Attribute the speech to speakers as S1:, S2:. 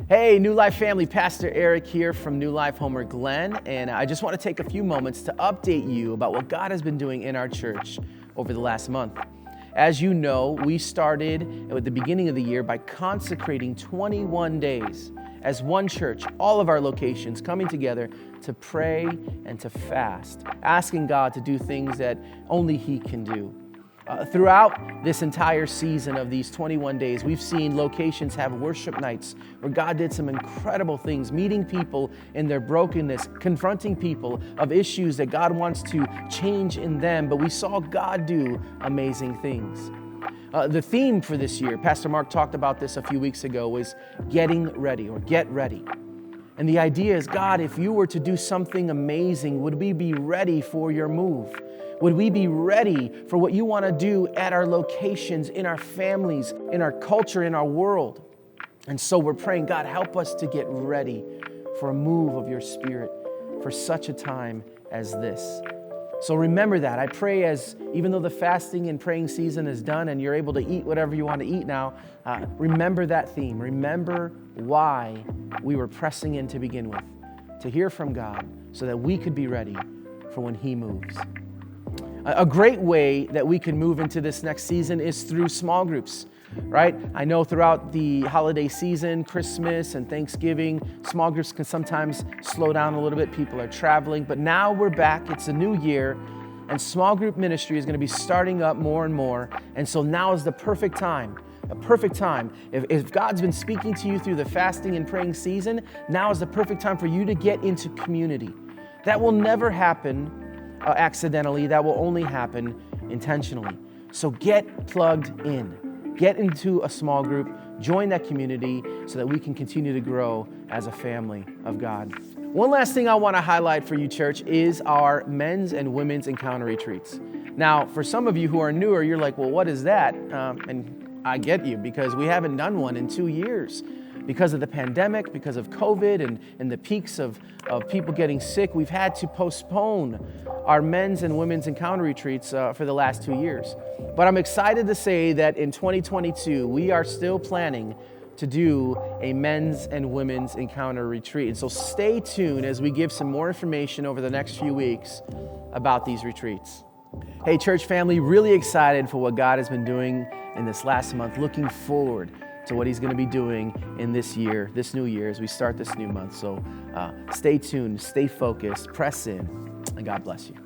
S1: Hey, New Life family, Pastor Eric here from New Life Homer Glen, and I just want to take a few moments to update you about what God has been doing in our church over the last month. As you know, we started at the beginning of the year by consecrating 21 days as one church, all of our locations coming together to pray and to fast, asking God to do things that only He can do. Throughout this entire season of these 21 days, we've seen locations have worship nights where God did some incredible things, meeting people in their brokenness, confronting people of issues that God wants to change in them, but we saw God do amazing things. The theme for this year, Pastor Mark talked about this a few weeks ago, was getting ready or get ready. And the idea is, God, if you were to do something amazing, would we be ready for your move? Would we be ready for what you want to do at our locations, in our families, in our culture, in our world? And so we're praying, God, help us to get ready for a move of your Spirit for such a time as this. So remember that. I pray even though the fasting and praying season is done and you're able to eat whatever you want to eat now, remember that theme. Remember why we were pressing in to begin with, to hear from God so that we could be ready for when He moves. A great way that we can move into this next season is through small groups, right? I know throughout the holiday season, Christmas and Thanksgiving, small groups can sometimes slow down a little bit. People are traveling, but now we're back. It's a new year, and small group ministry is going to be starting up more and more. And so now is the perfect time. A perfect time. If God's been speaking to you through the fasting and praying season, now is the perfect time for you to get into community. That will never happen accidentally. That will only happen intentionally. So get plugged in. Get into a small group. Join that community so that we can continue to grow as a family of God. One last thing I want to highlight for you, church, is our men's and women's encounter retreats. Now, for some of you who are newer, you're like, well, what is that? And I get you, because we haven't done one in 2 years. Because of the pandemic, because of COVID and the peaks of people getting sick, we've had to postpone our men's and women's encounter retreats for the last 2 years. But I'm excited to say that in 2022, we are still planning to do a men's and women's encounter retreat. And so stay tuned as we give some more information over the next few weeks about these retreats. Hey, church family, really excited for what God has been doing in this last month. Looking forward to what He's going to be doing in this year, this new year, as we start this new month. So stay tuned, stay focused, press in, and God bless you.